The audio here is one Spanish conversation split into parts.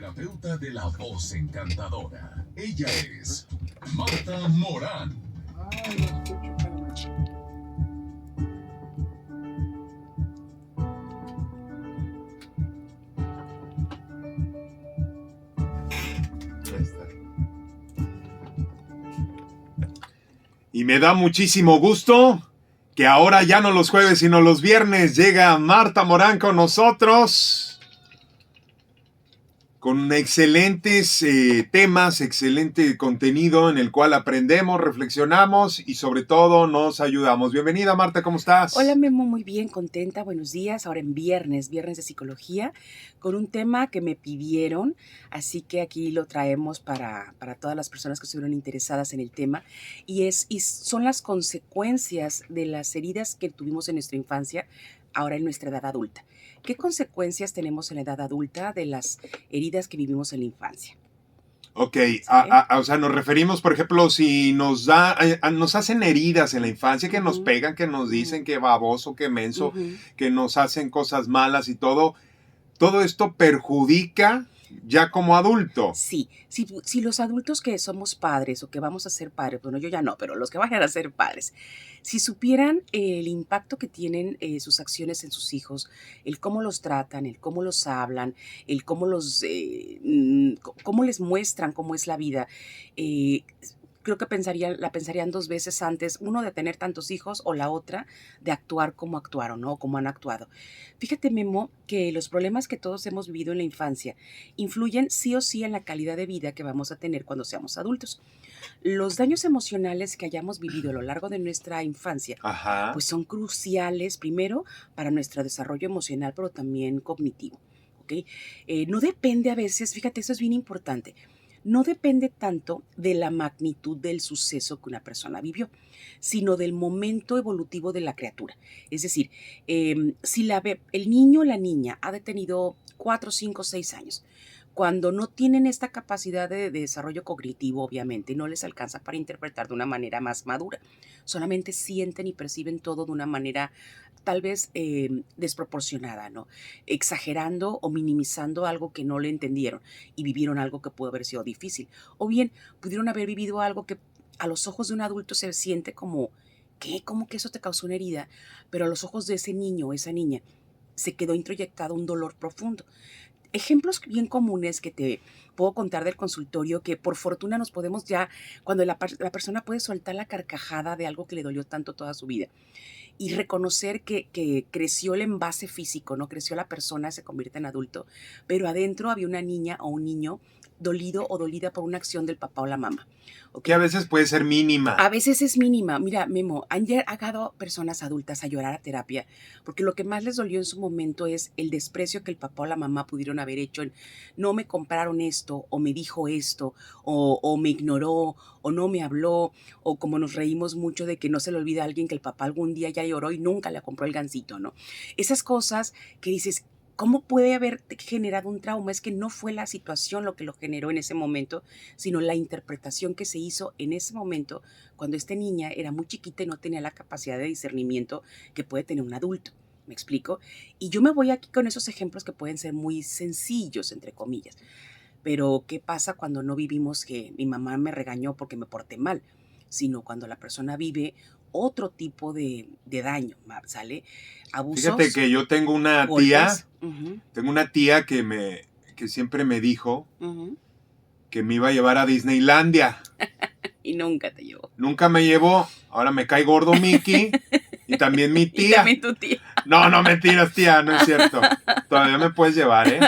terapeuta de la voz encantadora. Ella es Marta Morán. Ay, no escucho, espérame. Ahí está. Y me da muchísimo gusto que ahora ya no los jueves, sino los viernes llega Marta Morán con nosotros. Con excelentes temas, excelente contenido en el cual aprendemos, reflexionamos y sobre todo nos ayudamos. Bienvenida, Marta, ¿cómo estás? Hola, Memo, muy bien, contenta, buenos días. Ahora en viernes de psicología, con un tema que me pidieron, así que aquí lo traemos para todas las personas que estuvieron interesadas en el tema, y son las consecuencias de las heridas que tuvimos en nuestra infancia, ahora en nuestra edad adulta. ¿Qué consecuencias tenemos en la edad adulta de las heridas que vivimos en la infancia? Ok, ¿Sí? o sea, nos referimos, por ejemplo, si nos hacen heridas en la infancia, que nos pegan, que nos dicen que baboso, que menso, que nos hacen cosas malas y todo esto perjudica ya como adulto. Sí, si los adultos que somos padres o que vamos a ser padres, bueno, yo ya no, pero los que vayan a ser padres, si supieran el impacto que tienen sus acciones en sus hijos, el cómo los tratan, el cómo los hablan, el cómo cómo les muestran cómo es la vida, creo que la pensarían dos veces antes, uno de tener tantos hijos o la otra de actuar como actuaron, ¿no? Como han actuado. Fíjate, Memo, que los problemas que todos hemos vivido en la infancia influyen sí o sí en la calidad de vida que vamos a tener cuando seamos adultos. Los daños emocionales que hayamos vivido a lo largo de nuestra infancia, pues son cruciales, primero, para nuestro desarrollo emocional, pero también cognitivo, ¿ok? No depende a veces, fíjate, eso es bien importante, no depende tanto de la magnitud del suceso que una persona vivió, sino del momento evolutivo de la criatura. Es decir, si el niño o la niña ha tenido 4, 5, 6 años, cuando no tienen esta capacidad de desarrollo cognitivo, obviamente, no les alcanza para interpretar de una manera más madura. Solamente sienten y perciben todo de una manera tal vez desproporcionada, ¿no? Exagerando o minimizando algo que no le entendieron y vivieron algo que pudo haber sido difícil. O bien pudieron haber vivido algo que a los ojos de un adulto se siente como, ¿qué? ¿Cómo que eso te causó una herida? Pero a los ojos de ese niño o esa niña se quedó introyectado un dolor profundo. Ejemplos bien comunes que te puedo contar del consultorio, que por fortuna nos podemos ya, cuando la persona puede soltar la carcajada de algo que le dolió tanto toda su vida y reconocer que creció el envase físico, ¿no? Creció la persona, se convierte en adulto, pero adentro había una niña o un niño dolido o dolida por una acción del papá o la mamá. ¿Okay? Que a veces puede ser mínima. A veces es mínima. Mira, Memo, han llegado personas adultas a llorar a terapia porque lo que más les dolió en su momento es el desprecio que el papá o la mamá pudieron haber hecho en no me compraron esto, o me dijo esto, o me ignoró, o no me habló, o como nos reímos mucho de que no se le olvida a alguien que el papá algún día ya lloró y nunca le compró el gansito, ¿no? Esas cosas que dices, ¿cómo puede haber generado un trauma? Es que no fue la situación lo que lo generó en ese momento, sino la interpretación que se hizo en ese momento cuando esta niña era muy chiquita y no tenía la capacidad de discernimiento que puede tener un adulto. ¿Me explico? Y yo me voy aquí con esos ejemplos que pueden ser muy sencillos, entre comillas. Pero, ¿qué pasa cuando no vivimos que mi mamá me regañó porque me porté mal? Sino cuando la persona vive otro tipo de daño, ¿sale? Abusos. Fíjate que yo tengo una golpes. tía que siempre me dijo que me iba a llevar a Disneylandia. Y nunca te llevó. Nunca me llevó. Ahora me cae gordo Mickey y también mi tía. Y también tu tía. No mentiras, tía, no es cierto. Todavía me puedes llevar, ¿eh?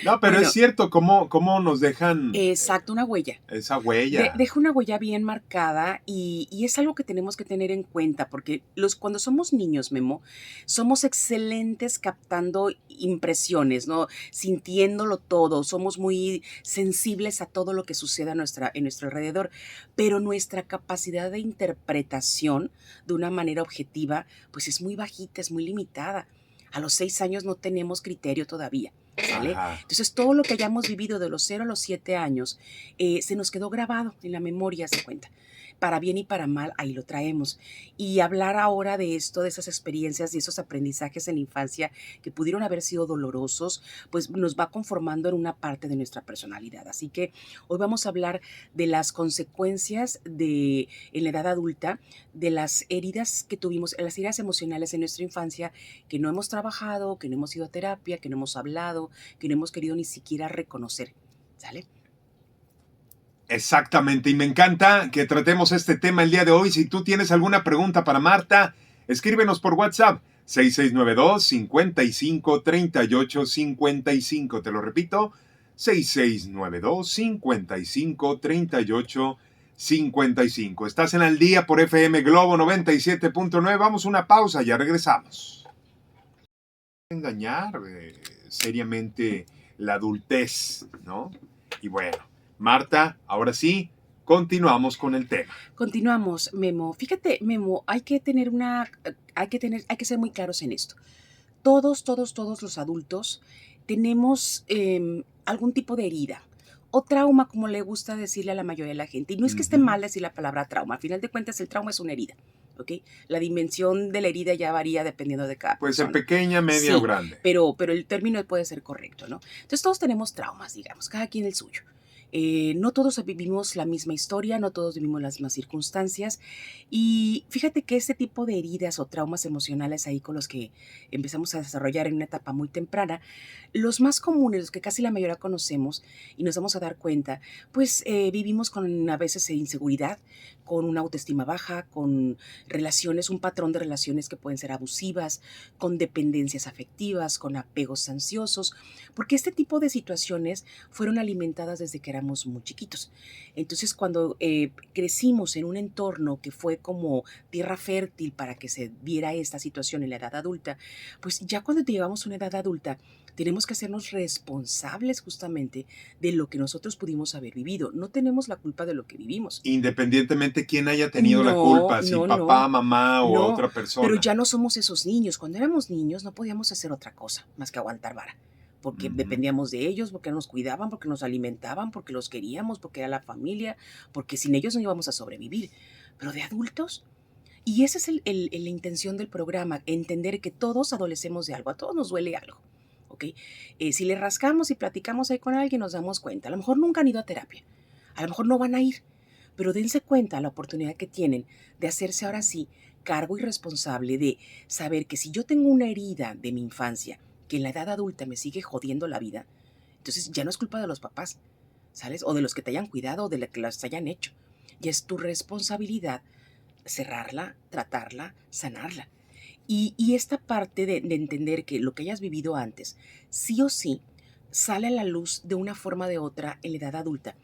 No, pero Bueno, es cierto, ¿cómo nos dejan exacto, una huella. esa huella? Deja una huella bien marcada y es algo que tenemos que tener en cuenta porque cuando somos niños, Memo, somos excelentes captando impresiones, ¿no? Sintiéndolo todo, somos muy sensibles a todo lo que sucede en nuestro alrededor, pero nuestra capacidad de interpretación de una manera objetiva, pues es muy bajita, es muy limitada. A los 6 años no tenemos criterio todavía. ¿sale? Ajá. Entonces, todo lo que hayamos vivido de los 0 a los 7 años se nos quedó grabado en la memoria, se cuenta. Para bien y para mal, ahí lo traemos. Y hablar ahora de esto, de esas experiencias y esos aprendizajes en la infancia que pudieron haber sido dolorosos, pues nos va conformando en una parte de nuestra personalidad. Así que hoy vamos a hablar de las consecuencias en la edad adulta, de las heridas que tuvimos, las heridas emocionales en nuestra infancia que no hemos trabajado, que no hemos ido a terapia, que no hemos hablado, que no hemos querido ni siquiera reconocer. ¿Sale? Exactamente, y me encanta que tratemos este tema el día de hoy. Si tú tienes alguna pregunta para Marta, escríbenos por WhatsApp 6692-553855. Te lo repito, 6692-553855. Estás en Al Día por FM Globo 97.9. Vamos a una pausa, ya regresamos. Engañar seriamente la adultez, ¿no? Y bueno, Marta, ahora sí, continuamos con el tema. Continuamos, Memo. Fíjate, Memo, hay que ser muy claros en esto. Todos los adultos tenemos algún tipo de herida o trauma, como le gusta decirle a la mayoría de la gente. Y no es que esté mal decir la palabra trauma. Al final de cuentas, el trauma es una herida. ¿Ok? La dimensión de la herida ya varía dependiendo de cada Puede ser persona. pequeña, media Sí, o grande. pero el término puede ser correcto, ¿no? Entonces todos tenemos traumas, digamos, cada quien el suyo. No todos vivimos la misma historia, no todos vivimos las mismas circunstancias. Y fíjate que este tipo de heridas o traumas emocionales ahí con los que empezamos a desarrollar en una etapa muy temprana, los más comunes, los que casi la mayoría conocemos y nos vamos a dar cuenta, pues vivimos con a veces inseguridad, con una autoestima baja, con relaciones, un patrón de relaciones que pueden ser abusivas, con dependencias afectivas, con apegos ansiosos, porque este tipo de situaciones fueron alimentadas desde que éramos muy chiquitos. Entonces, cuando crecimos en un entorno que fue como tierra fértil para que se viera esta situación en la edad adulta, pues ya cuando llegamos a una edad adulta, tenemos que hacernos responsables justamente de lo que nosotros pudimos haber vivido. No tenemos la culpa de lo que vivimos. Independientemente quién haya tenido la culpa, si papá, mamá o otra persona. Pero ya no somos esos niños. Cuando éramos niños no podíamos hacer otra cosa más que aguantar vara. Porque dependíamos de ellos, porque nos cuidaban, porque nos alimentaban, porque los queríamos, porque era la familia, porque sin ellos no íbamos a sobrevivir. Pero de adultos, y esa es la intención del programa, entender que todos adolecemos de algo, a todos nos duele algo. ¿Okay? Si le rascamos y platicamos ahí con alguien, nos damos cuenta. A lo mejor nunca han ido a terapia, a lo mejor no van a ir, pero dense cuenta la oportunidad que tienen de hacerse ahora sí cargo y responsable de saber que si yo tengo una herida de mi infancia que en la edad adulta me sigue jodiendo la vida, entonces ya no es culpa de los papás, ¿sabes? O de los que te hayan cuidado o de los que las hayan hecho. Ya es tu responsabilidad cerrarla, tratarla, sanarla. Y esta parte de entender que lo que hayas vivido antes, sí o sí, sale a la luz de una forma o de otra en la edad adulta.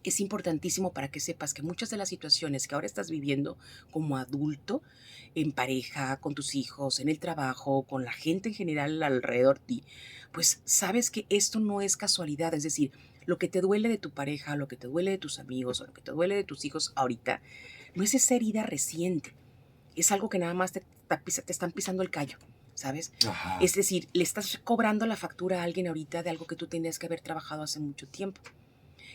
Es importantísimo para que sepas que muchas de las situaciones que ahora estás viviendo como adulto, en pareja, con tus hijos, en el trabajo, con la gente en general alrededor de ti, pues sabes que esto no es casualidad. Es decir, lo que te duele de tu pareja, lo que te duele de tus amigos o lo que te duele de tus hijos ahorita, no es esa herida reciente. Es algo que nada más te están pisando el callo, ¿sabes? Ajá. Es decir, le estás cobrando la factura a alguien ahorita de algo que tú tenías que haber trabajado hace mucho tiempo.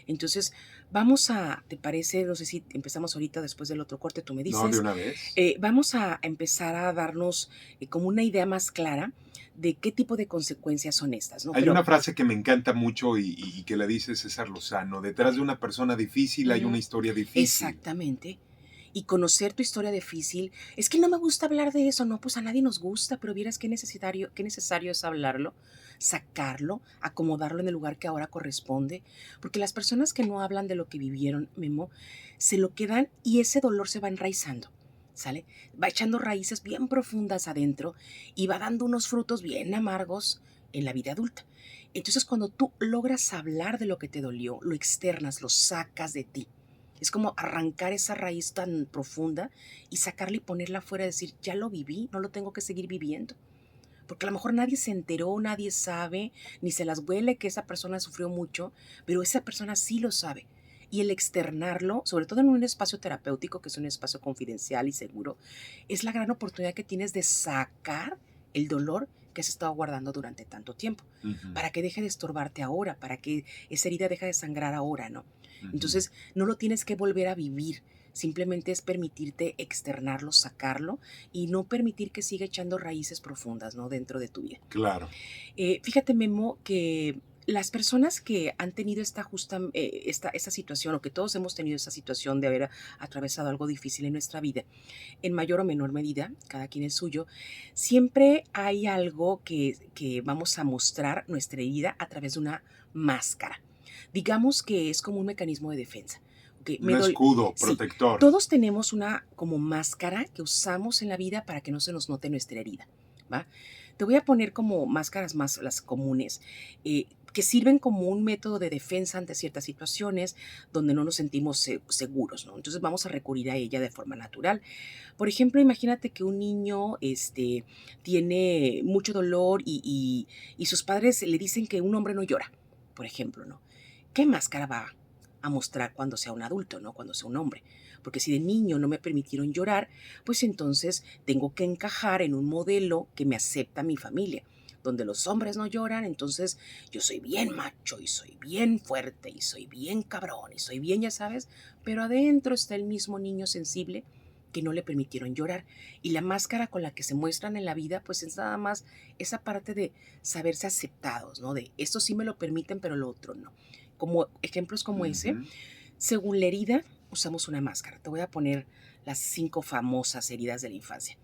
Entonces, vamos a, ¿te parece? No sé si empezamos ahorita después del otro corte, tú me dices. No, de una vez. Vamos a empezar a darnos como una idea más clara de qué tipo de consecuencias son estas, ¿no? Hay una frase que me encanta mucho y que la dice César Lozano: detrás de una persona difícil hay una historia difícil. Exactamente. Y conocer tu historia difícil, es que no me gusta hablar de eso, no, pues a nadie nos gusta, pero vieras qué necesario es hablarlo, sacarlo, acomodarlo en el lugar que ahora corresponde, porque las personas que no hablan de lo que vivieron, Memo, se lo quedan y ese dolor se va enraizando, ¿sale? Va echando raíces bien profundas adentro y va dando unos frutos bien amargos en la vida adulta. Entonces, cuando tú logras hablar de lo que te dolió, lo externas, lo sacas de ti. Es como arrancar esa raíz tan profunda y sacarla y ponerla afuera y decir, ya lo viví, no lo tengo que seguir viviendo. Porque a lo mejor nadie se enteró, nadie sabe, ni se las huele que esa persona sufrió mucho, pero esa persona sí lo sabe. Y el externarlo, sobre todo en un espacio terapéutico, que es un espacio confidencial y seguro, es la gran oportunidad que tienes de sacar el dolor que has estado guardando durante tanto tiempo, Ujú, para que deje de estorbarte ahora, para que esa herida deje de sangrar ahora, ¿no? ujú. Entonces, no lo tienes que volver a vivir, simplemente es permitirte externarlo, sacarlo y no permitir que siga echando raíces profundas, ¿no? Dentro de tu vida. Claro. Fíjate, Memo, que las personas que han tenido esta situación, o que todos hemos tenido esa situación de haber atravesado algo difícil en nuestra vida, en mayor o menor medida, cada quien el suyo, siempre hay algo que vamos a mostrar nuestra herida a través de una máscara. Digamos que es como un mecanismo de defensa. Ok, Un escudo Sí, protector. todos tenemos una como máscara que usamos en la vida para que no se nos note nuestra herida, ¿va? Te voy a poner como máscaras más las comunes, que sirven como un método de defensa ante ciertas situaciones donde no nos sentimos seguros, ¿no? Entonces vamos a recurrir a ella de forma natural. Por ejemplo, imagínate que un niño tiene mucho dolor y sus padres le dicen que un hombre no llora, por ejemplo, ¿no? ¿Qué máscara va a mostrar cuando sea un adulto, ¿no? Cuando sea un hombre? Porque si de niño no me permitieron llorar, pues entonces tengo que encajar en un modelo que me acepta mi familia, donde los hombres no lloran, entonces yo soy bien macho y soy bien fuerte y soy bien cabrón y soy bien, ya sabes, pero adentro está el mismo niño sensible que no le permitieron llorar. Y la máscara con la que se muestran en la vida, pues es nada más esa parte de saberse aceptados, ¿no? De esto sí me lo permiten, pero lo otro no. Como ejemplos como ese, Ujú. según la herida, usamos una máscara. Te voy a poner las 5 famosas heridas de la infancia.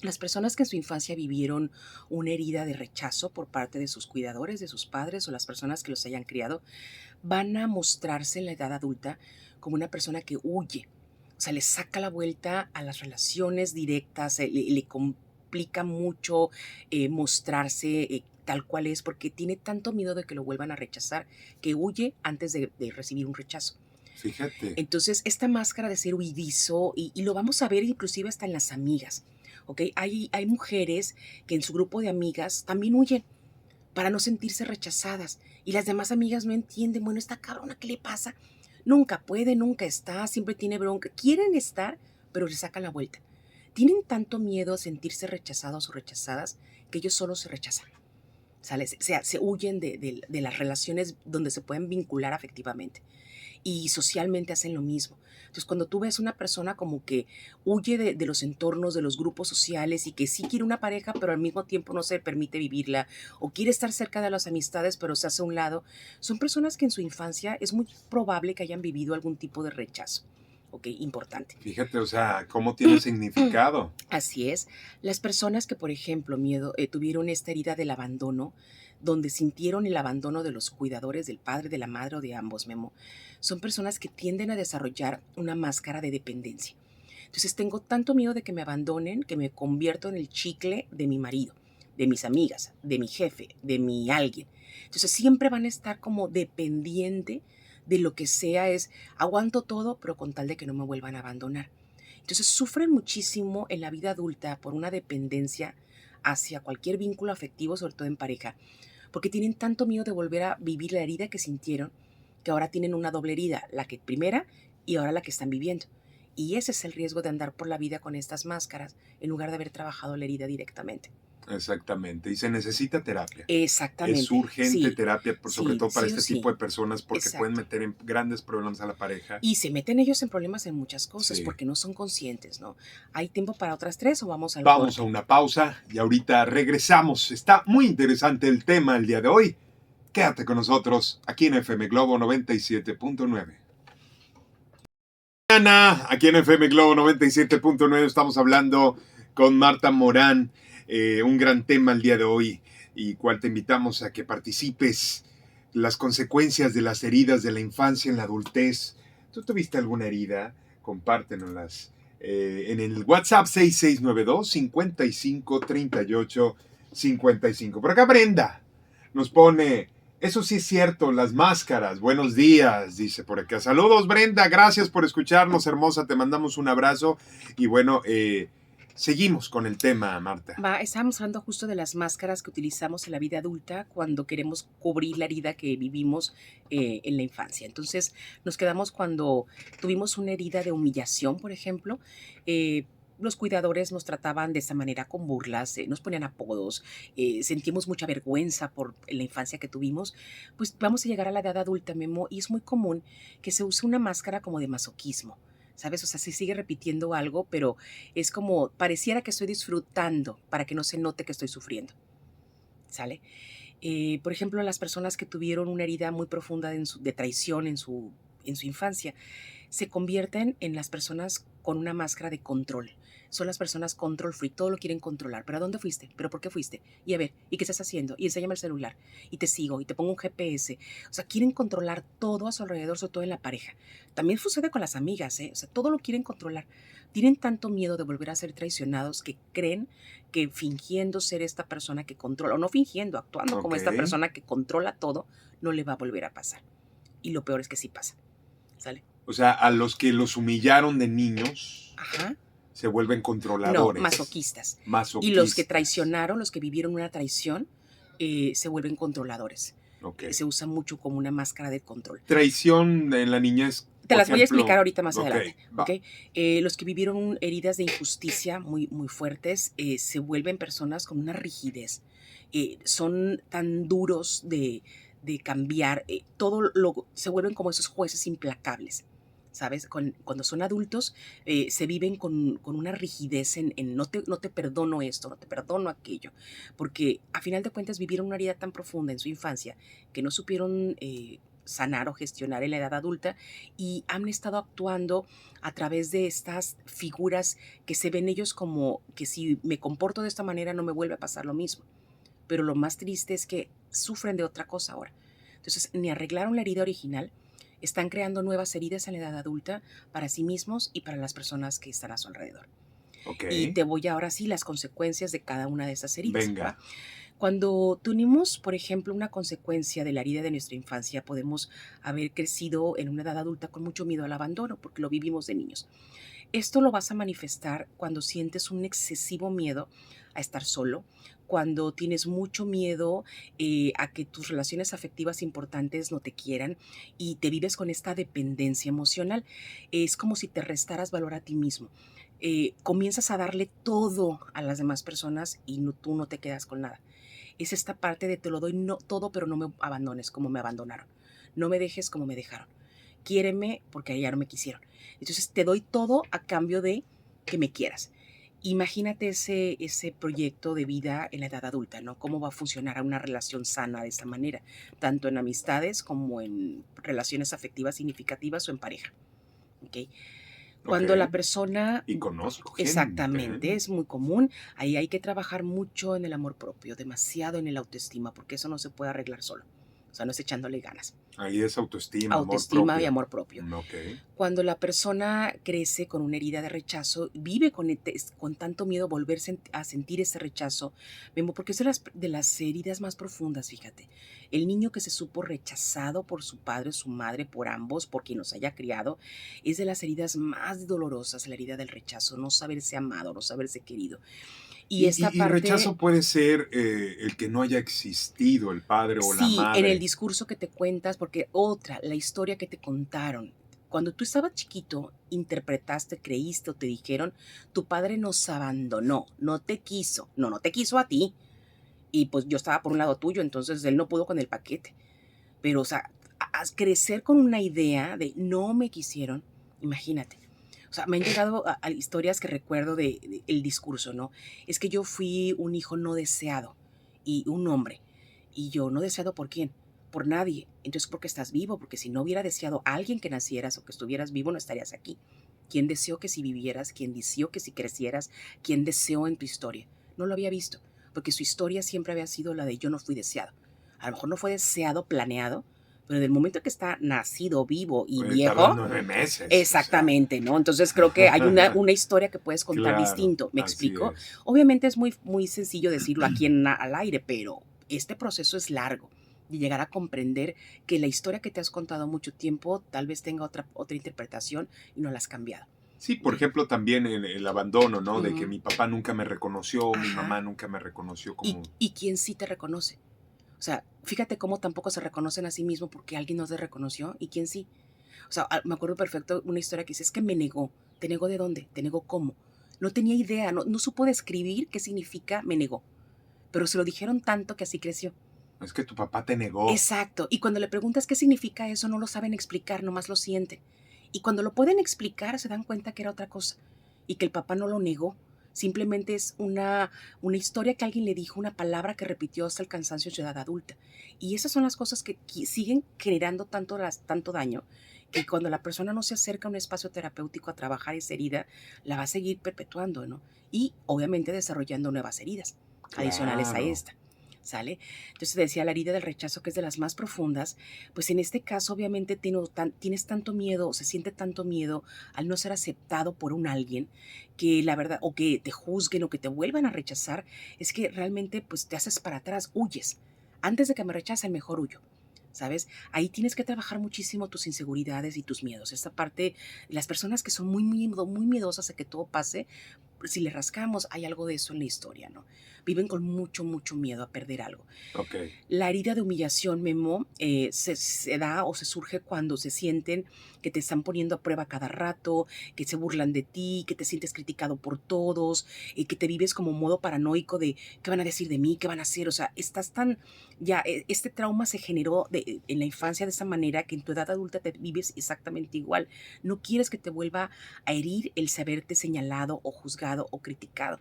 Las personas que en su infancia vivieron una herida de rechazo por parte de sus cuidadores, de sus padres o las personas que los hayan criado, van a mostrarse en la edad adulta como una persona que huye. O sea, le saca la vuelta a las relaciones directas, le complica mucho mostrarse tal cual es, porque tiene tanto miedo de que lo vuelvan a rechazar, que huye antes de recibir un rechazo. Fíjate. Entonces, esta máscara de ser huidizo, y lo vamos a ver inclusive hasta en las amigas, ¿ok? Hay mujeres que en su grupo de amigas también huyen para no sentirse rechazadas. Y las demás amigas no entienden, bueno, esta cabrona, ¿qué le pasa? Nunca puede, nunca está, siempre tiene bronca. Quieren estar, pero le sacan la vuelta. Tienen tanto miedo a sentirse rechazados o rechazadas que ellos solo se rechazan. ¿Sale? Se huyen de las relaciones donde se pueden vincular afectivamente y socialmente hacen lo mismo. Entonces, cuando tú ves una persona como que huye de los entornos, de los grupos sociales y que sí quiere una pareja, pero al mismo tiempo no se permite vivirla, o quiere estar cerca de las amistades, pero se hace a un lado, son personas que en su infancia es muy probable que hayan vivido algún tipo de rechazo. Ok, importante. Fíjate, o sea, cómo tiene significado. Así es. Las personas que, por ejemplo, tuvieron esta herida del abandono, donde sintieron el abandono de los cuidadores, del padre, de la madre o de ambos, Memo, son personas que tienden a desarrollar una máscara de dependencia. Entonces tengo tanto miedo de que me abandonen que me convierto en el chicle de mi marido, de mis amigas, de mi jefe, de mi alguien. Entonces siempre van a estar como dependiente de lo que sea, es aguanto todo, pero con tal de que no me vuelvan a abandonar. Entonces sufren muchísimo en la vida adulta por una dependencia hacia cualquier vínculo afectivo, sobre todo en pareja, porque tienen tanto miedo de volver a vivir la herida que sintieron, que ahora tienen una doble herida, la que primera y ahora la que están viviendo. Y ese es el riesgo de andar por la vida con estas máscaras en lugar de haber trabajado la herida directamente. Exactamente. Y se necesita terapia. Exactamente. Es urgente Sí, terapia, sobre sí, todo para sí o este sí. tipo de personas, porque pueden Exacto. meter en grandes problemas a la pareja. Y se meten ellos en problemas en muchas cosas Sí. porque no son conscientes, ¿no? ¿Hay tiempo para otras 3 o vamos al Vamos a corte? una pausa y ahorita regresamos. Está muy interesante el tema el día de hoy. Quédate con nosotros aquí en FM Globo 97.9. Mañana, aquí en FM Globo 97.9 estamos hablando con Marta Morán, un gran tema el día de hoy, y cual te invitamos a que participes. Las consecuencias de las heridas de la infancia en la adultez. ¿Tú tuviste alguna herida? Compártenoslas en el WhatsApp 6692 55 38 55. Por acá Brenda nos pone: eso sí es cierto, las máscaras. Buenos días, dice por acá. Saludos, Brenda. Gracias por escucharnos, hermosa. Te mandamos un abrazo. Y bueno, seguimos con el tema, Marta. Estábamos hablando justo de las máscaras que utilizamos en la vida adulta cuando queremos cubrir la herida que vivimos en la infancia. Entonces, nos quedamos cuando tuvimos una herida de humillación, por ejemplo. los cuidadores nos trataban de esa manera con burlas, nos ponían apodos, sentimos mucha vergüenza por la infancia que tuvimos, pues vamos a llegar a la edad adulta, Memo, y es muy común que se use una máscara como de masoquismo, ¿sabes? O sea, se sigue repitiendo algo, pero es como, pareciera que estoy disfrutando para que no se note que estoy sufriendo, ¿sale? Por ejemplo, las personas que tuvieron una herida muy profunda de traición en su infancia, se convierten en las personas con una máscara de control. Son las personas control freak, todo lo quieren controlar. ¿Pero a dónde fuiste? ¿Pero por qué fuiste? Y a ver, ¿y qué estás haciendo? Y enséñame el celular. Y te sigo, y te pongo un GPS. O sea, quieren controlar todo a su alrededor, sobre todo en la pareja. También sucede con las amigas, ¿eh? O sea, todo lo quieren controlar. Tienen tanto miedo de volver a ser traicionados que creen que fingiendo ser esta persona que controla, o no fingiendo, actuando como esta Ok. persona que controla todo, no le va a volver a pasar. Y lo peor es que sí pasa, ¿sale? O sea, a los que los humillaron de niños Ajá. se vuelven No, controladores. masoquistas. Y Masoquistas. los que traicionaron, los que vivieron una traición, se vuelven controladores. Ok. Se usa mucho como una máscara de control. Traición en la niñez. Te por las voy a ejemplo. explicar ahorita más Ok, adelante. va. ¿Ok? Los que vivieron heridas de injusticia muy, muy fuertes se vuelven personas con una rigidez. Son tan duros de cambiar. Se vuelven como esos jueces implacables. ¿Sabes? Cuando son adultos, se viven con una rigidez en no te perdono esto, no te perdono aquello. Porque a final de cuentas vivieron una herida tan profunda en su infancia que no supieron sanar o gestionar en la edad adulta y han estado actuando a través de estas figuras que se ven ellos como que si me comporto de esta manera no me vuelve a pasar lo mismo. Pero lo más triste es que sufren de otra cosa ahora. Entonces, ni arreglaron la herida original, están creando nuevas heridas en la edad adulta para sí mismos y para las personas que están a su alrededor. Ok. Y te voy ahora sí las consecuencias de cada una de esas heridas. Venga. ¿Va? Cuando tenemos, por ejemplo, una consecuencia de la herida de nuestra infancia, podemos haber crecido en una edad adulta con mucho miedo al abandono, porque lo vivimos de niños. Esto lo vas a manifestar cuando sientes un excesivo miedo a estar solo, cuando tienes mucho miedo a que tus relaciones afectivas importantes no te quieran y te vives con esta dependencia emocional. Es como si te restaras valor a ti mismo. Comienzas a darle todo a las demás personas y tú no te quedas con nada. Es esta parte de te lo doy todo, pero no me abandones como me abandonaron. No me dejes como me dejaron. Quiéreme porque ya no me quisieron. Entonces te doy todo a cambio de que me quieras. Imagínate ese proyecto de vida en la edad adulta, ¿no? ¿Cómo va a funcionar una relación sana de esa manera? Tanto en amistades como en relaciones afectivas significativas o en pareja. ¿Ok? Cuando Ok. la persona... Y conozco gente. Exactamente, es muy común. Ahí hay que trabajar mucho en el amor propio, demasiado en el autoestima, porque eso no se puede arreglar solo. O sea, no es echándole ganas. Ahí es autoestima, Autoestima amor propio. y amor propio. Ok. Cuando la persona crece con una herida de rechazo, vive con tanto miedo volverse a sentir ese rechazo, Memo, porque es de las heridas más profundas, fíjate. El niño que se supo rechazado por su padre, su madre, por ambos, por quien los haya criado, es de las heridas más dolorosas, la herida del rechazo, no saberse amado, no saberse querido. Y esta Y parte... rechazo puede ser el que no haya existido el padre o la Sí, madre. en el discurso que te cuentas, porque la historia que te contaron, cuando tú estabas chiquito, interpretaste, creíste o te dijeron, tu padre nos abandonó, no te quiso, no te quiso a ti. Y pues yo estaba por un lado tuyo, entonces él no pudo con el paquete. Pero, o sea, crecer con una idea de no me quisieron, imagínate. O sea, me han llegado a historias que recuerdo de el discurso, ¿no? Es que yo fui un hijo no deseado y un hombre. Y yo no deseado por quién, por nadie. Entonces, ¿por qué estás vivo? Porque si no hubiera deseado a alguien que nacieras o que estuvieras vivo, no estarías aquí. ¿Quién deseó que si vivieras? ¿Quién deseó que si crecieras? ¿Quién deseó en tu historia? No lo había visto, porque su historia siempre había sido la de yo no fui deseado. A lo mejor no fue deseado, planeado, pero en el momento que está nacido, vivo y Puede viejo... tardar 9 meses. Exactamente, ¿no? Entonces creo que hay una historia que puedes contar Claro, distinto. ¿Me así explico? es. Obviamente es muy, muy sencillo decirlo aquí al aire, pero este proceso es largo de llegar a comprender que la historia que te has contado mucho tiempo tal vez tenga otra interpretación y no la has cambiado. Sí, por ejemplo, también el abandono, ¿no? De que Ujú. mi papá nunca me reconoció, mi Ajá. mamá nunca me reconoció como... ¿Y quién sí te reconoce? O sea, fíjate cómo tampoco se reconocen a sí mismos porque alguien no te reconoció y quién sí. O sea, me acuerdo perfecto una historia que dice, es que me negó. ¿Te negó de dónde? ¿Te negó cómo? no tenía idea, no supo describir qué significa me negó, pero se lo dijeron tanto que así creció. Es que tu papá te negó. Exacto, y cuando le preguntas qué significa eso, no lo saben explicar, nomás lo sienten. Y cuando lo pueden explicar, se dan cuenta que era otra cosa y que el papá no lo negó. Simplemente es una historia que alguien le dijo, una palabra que repitió hasta el cansancio en su edad adulta. Y esas son las cosas que siguen generando tanto daño, que cuando la persona no se acerca a un espacio terapéutico a trabajar esa herida, la va a seguir perpetuando, ¿no? Y obviamente desarrollando nuevas heridas adicionales a Claro. esta. ¿Sale? Entonces decía, la herida del rechazo, que es de las más profundas, pues en este caso obviamente tienes tanto miedo, o se siente tanto miedo al no ser aceptado por un alguien, que la verdad, o que te juzguen o que te vuelvan a rechazar, es que realmente pues te haces para atrás, huyes. Antes de que me rechacen, mejor huyo. ¿Sabes? Ahí tienes que trabajar muchísimo tus inseguridades y tus miedos. Esta parte, las personas que son muy miedosas a que todo pase, si le rascamos, hay algo de eso en la historia, ¿no? Viven con mucho miedo a perder algo. Ok. La herida de humillación, Memo, se da o se surge cuando se sienten que te están poniendo a prueba cada rato, que se burlan de ti, que te sientes criticado por todos, que te vives como modo paranoico de qué van a decir de mí, qué van a hacer. O sea, estás tan, ya, este trauma se generó en la infancia de esa manera que en tu edad adulta te vives exactamente igual. No quieres que te vuelva a herir el saberte señalado o juzgado o criticado.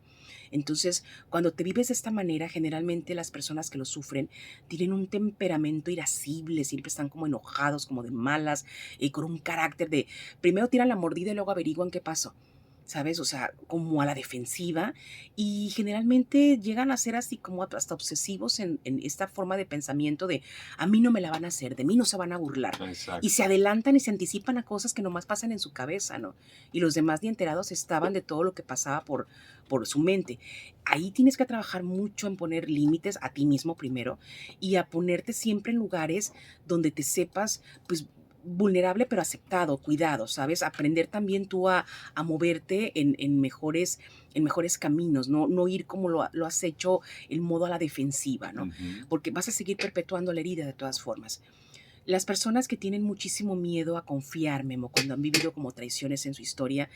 Entonces, cuando te vives de esta manera, generalmente las personas que lo sufren tienen un temperamento irascible, siempre están como enojados, como de malas, con un carácter de primero tiran la mordida y luego averiguan qué pasó. ¿Sabes? O sea, como a la defensiva, y generalmente llegan a ser así como hasta obsesivos en esta forma de pensamiento de a mí no me la van a hacer, de mí no se van a burlar. Exacto. Y se adelantan y se anticipan a cosas que nomás pasan en su cabeza, ¿no? Y los demás ni enterados estaban de todo lo que pasaba por su mente. Ahí tienes que trabajar mucho en poner límites a ti mismo primero y a ponerte siempre en lugares donde te sepas, pues, vulnerable pero aceptado, cuidado, ¿sabes? Aprender también tú a moverte en mejores caminos, no ir como lo has hecho en modo a la defensiva, ¿no? Ujú. Porque vas a seguir perpetuando la herida de todas formas. Las personas que tienen muchísimo miedo a confiar, Memo, cuando han vivido como traiciones en su historia,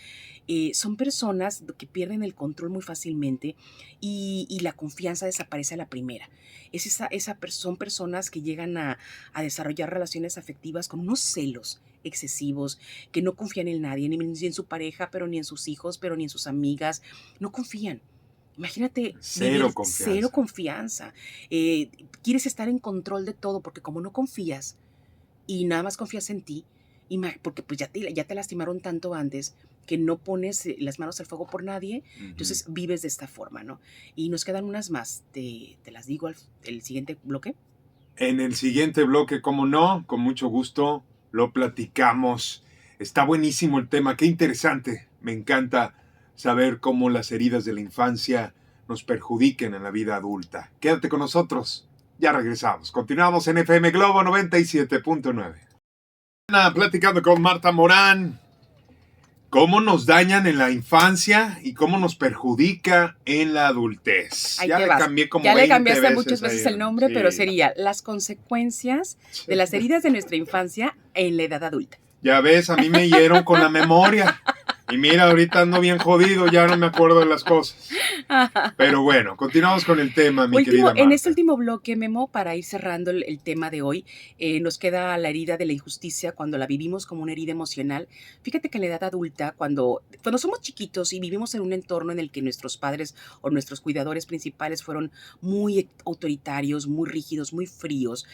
son personas que pierden el control muy fácilmente y la confianza desaparece a la primera. Son personas que llegan a desarrollar relaciones afectivas con unos celos excesivos, que no confían en nadie, ni en su pareja, pero ni en sus hijos, pero ni en sus amigas. No confían. Imagínate Cero vivir confianza. cero confianza. Quieres estar en control de todo porque como no confías y nada más confías en ti, porque pues ya te lastimaron tanto antes que no pones las manos al fuego por nadie, entonces vives de esta forma, ¿no? Y nos quedan unas más, te las digo el siguiente bloque. En el siguiente bloque, como no, con mucho gusto lo platicamos. Está buenísimo el tema, qué interesante. Me encanta saber cómo las heridas de la infancia nos perjudiquen en la vida adulta. Quédate con nosotros, ya regresamos. Continuamos en FM Globo 97.9. Platicando con Marta Morán. ¿Cómo nos dañan en la infancia y cómo nos perjudica en la adultez? Ahí Ya te le vas. cambié como Ya 20 le cambiaste veces muchas veces ahí. el nombre, Sí. pero sería las consecuencias de las heridas de nuestra infancia en la edad adulta. Ya ves, a mí me hirieron con la memoria. Y mira, ahorita ando bien jodido, ya no me acuerdo de las cosas. Pero bueno, continuamos con el tema, mi querida Marta. En este último bloque, Memo, para ir cerrando el tema de hoy, nos queda la herida de la injusticia cuando la vivimos como una herida emocional. Fíjate que en la edad adulta, cuando somos chiquitos y vivimos en un entorno en el que nuestros padres o nuestros cuidadores principales fueron muy autoritarios, muy rígidos, muy fríos,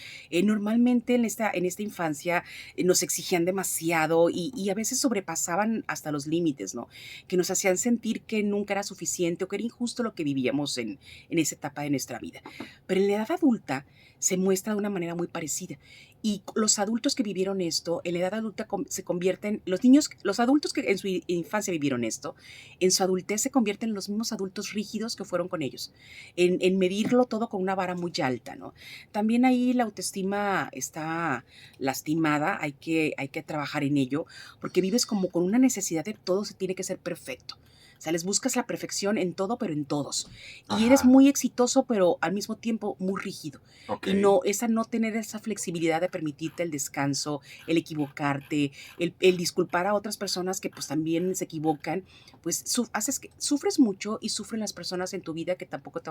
normalmente en esta infancia nos exigían demasiado y a veces sobrepasaban hasta los límites, ¿no? Que nos hacían sentir que nunca era suficiente o que era injusto lo que vivíamos en esa etapa de nuestra vida. Pero en la edad adulta se muestra de una manera muy parecida. Y los adultos que vivieron esto, en la edad adulta se convierten, los adultos que en su infancia vivieron esto, en su adultez se convierten en los mismos adultos rígidos que fueron con ellos, en medirlo todo con una vara muy alta, ¿no? También ahí la autoestima está lastimada, hay que trabajar en ello, porque vives como con una necesidad de todo se tiene que ser perfecto. O sea, les buscas la perfección en todo, pero en todos. Y Ajá. eres muy exitoso, pero al mismo tiempo muy rígido. Ok. Y no tener esa flexibilidad de permitirte el descanso, el equivocarte, el disculpar a otras personas que pues también se equivocan, pues haces que sufres mucho y sufren las personas en tu vida que tampoco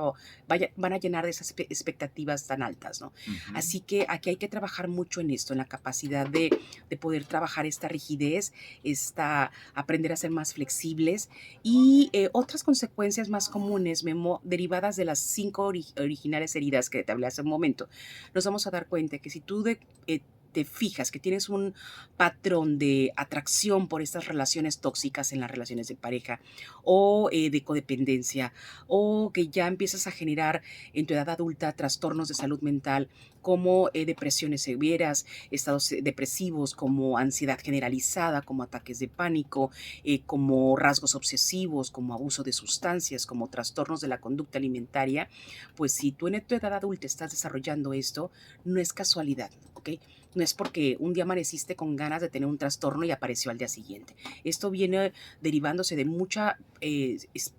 van a llenar de esas expectativas tan altas, ¿no? Ujú. Así que aquí hay que trabajar mucho en esto, en la capacidad de poder trabajar esta rigidez, aprender a ser más flexibles y otras consecuencias más comunes, Memo, derivadas de las 5 originales heridas que te hablé hace un momento. Nos vamos a dar cuenta que si tú te fijas que tienes un patrón de atracción por estas relaciones tóxicas en las relaciones de pareja o de codependencia, o que ya empiezas a generar en tu edad adulta trastornos de salud mental como depresiones severas, estados depresivos como ansiedad generalizada, como ataques de pánico, como rasgos obsesivos, como abuso de sustancias, como trastornos de la conducta alimentaria, pues si tú en tu edad adulta estás desarrollando esto, no es casualidad, ¿ok? No es porque un día amaneciste con ganas de tener un trastorno y apareció al día siguiente. Esto viene derivándose de muchas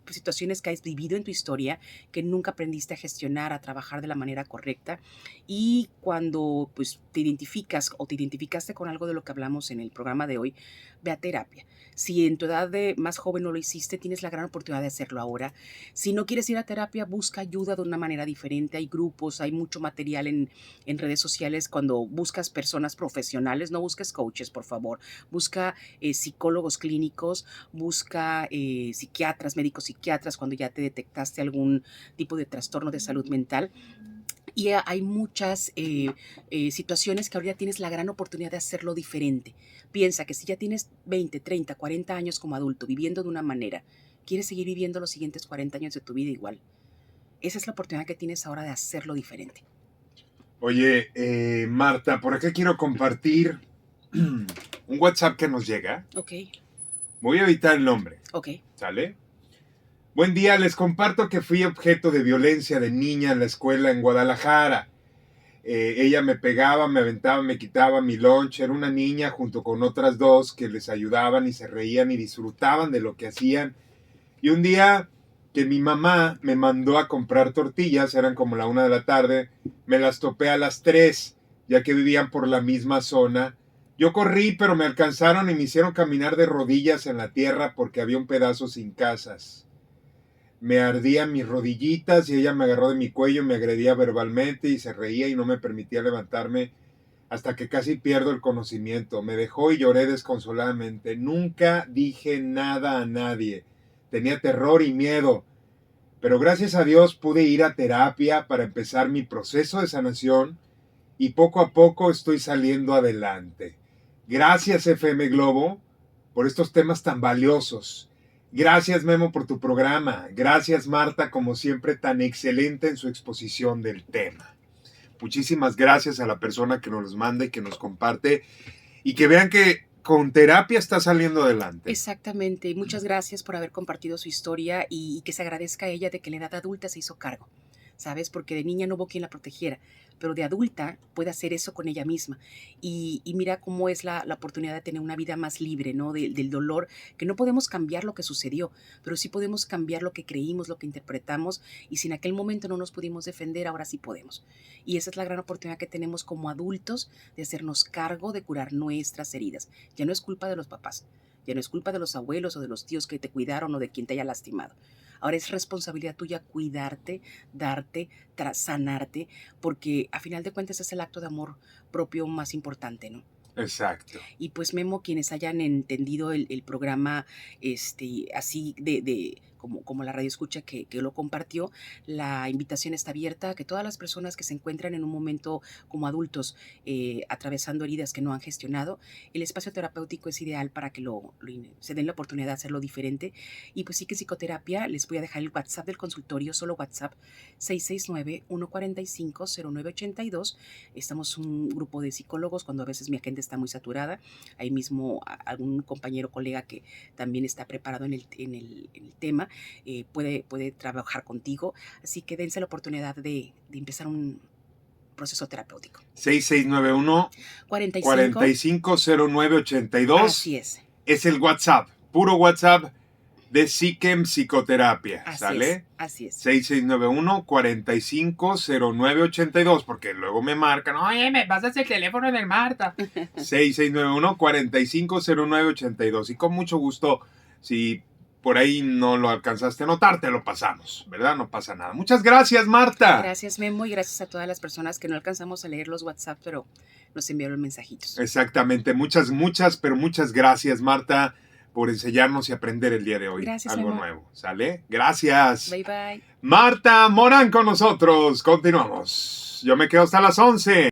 situaciones que has vivido en tu historia que nunca aprendiste a gestionar, a trabajar de la manera correcta. Y cuando pues, te identificas o te identificaste con algo de lo que hablamos en el programa de hoy, ve a terapia. Si en tu edad de más joven no lo hiciste, tienes la gran oportunidad de hacerlo ahora. Si no quieres ir a terapia, busca ayuda de una manera diferente. Hay grupos, hay mucho material en redes sociales. Cuando buscas personas profesionales, no busques coaches, por favor. Busca psicólogos clínicos, busca psiquiatras, médicos psiquiatras, cuando ya te detectaste algún tipo de trastorno de salud mental. Y hay muchas situaciones que ahorita tienes la gran oportunidad de hacerlo diferente. Piensa que si ya tienes 20, 30, 40 años como adulto viviendo de una manera, quieres seguir viviendo los siguientes 40 años de tu vida igual. Esa es la oportunidad que tienes ahora de hacerlo diferente. Oye, Marta, por acá quiero compartir un WhatsApp que nos llega. Ok, Voy a evitar el nombre, ok. ¿sale? Buen día, les comparto que fui objeto de violencia de niña en la escuela en Guadalajara. Ella me pegaba, me aventaba, me quitaba mi lunch. Era una niña junto con otras dos que les ayudaban y se reían y disfrutaban de lo que hacían. Y un día que mi mamá me mandó a comprar tortillas, eran como la 1 de la tarde, me las topé a las 3, ya que vivían por la misma zona. Yo corrí, pero me alcanzaron y me hicieron caminar de rodillas en la tierra porque había un pedazo sin casas. Me ardían mis rodillitas y ella me agarró de mi cuello, me agredía verbalmente y se reía y no me permitía levantarme hasta que casi pierdo el conocimiento. Me dejó y lloré desconsoladamente. Nunca dije nada a nadie. Tenía terror y miedo. Pero gracias a Dios pude ir a terapia para empezar mi proceso de sanación y poco a poco estoy saliendo adelante. Gracias FM Globo por estos temas tan valiosos. Gracias Memo por tu programa. Gracias Marta, como siempre, tan excelente en su exposición del tema. Muchísimas gracias a la persona que nos los manda y que nos comparte. Y que vean que con terapia está saliendo adelante. Exactamente. Muchas gracias por haber compartido su historia y que se agradezca a ella de que en la edad adulta se hizo cargo, ¿sabes? Porque de niña no hubo quien la protegiera, pero de adulta puede hacer eso con ella misma. Y mira cómo es la oportunidad de tener una vida más libre, ¿no? Del dolor, que no podemos cambiar lo que sucedió, pero sí podemos cambiar lo que creímos, lo que interpretamos, y si en aquel momento no nos pudimos defender, ahora sí podemos. Y esa es la gran oportunidad que tenemos como adultos de hacernos cargo de curar nuestras heridas. Ya no es culpa de los papás, ya no es culpa de los abuelos o de los tíos que te cuidaron o de quien te haya lastimado. Ahora es responsabilidad tuya cuidarte, darte, sanarte, porque a final de cuentas es el acto de amor propio más importante, ¿no? Exacto. Y pues Memo, quienes hayan entendido el programa así como la radio escucha que lo compartió, la invitación está abierta a que todas las personas que se encuentran en un momento como adultos atravesando heridas que no han gestionado, el espacio terapéutico es ideal para que se den la oportunidad de hacerlo diferente. Y pues sí que psicoterapia, les voy a dejar el WhatsApp del consultorio, solo WhatsApp, 669-145-0982. Estamos un grupo de psicólogos cuando a veces mi agenda está muy saturada. Ahí mismo algún compañero, colega que también está preparado en el tema, puede trabajar contigo. Así que dense la oportunidad de empezar un proceso terapéutico. 6691-450982. Así es. Es el WhatsApp, puro WhatsApp. de Psiquem Psicoterapia, Así ¿sale? es, así es. 6691-450982, porque luego me marcan, oye, me pasas el teléfono del Marta. 6691-450982. Y con mucho gusto, si por ahí no lo alcanzaste a notar, te lo pasamos, ¿verdad? No pasa nada. Muchas gracias, Marta. Gracias, Memo, y gracias a todas las personas que no alcanzamos a leer los WhatsApp, pero nos enviaron mensajitos. Exactamente. Muchas gracias, Marta, por enseñarnos y aprender el día de hoy. Gracias, algo Memo. nuevo, ¿sale? Gracias. Bye, bye. Marta Morán con nosotros. Continuamos. Yo me quedo hasta las 11.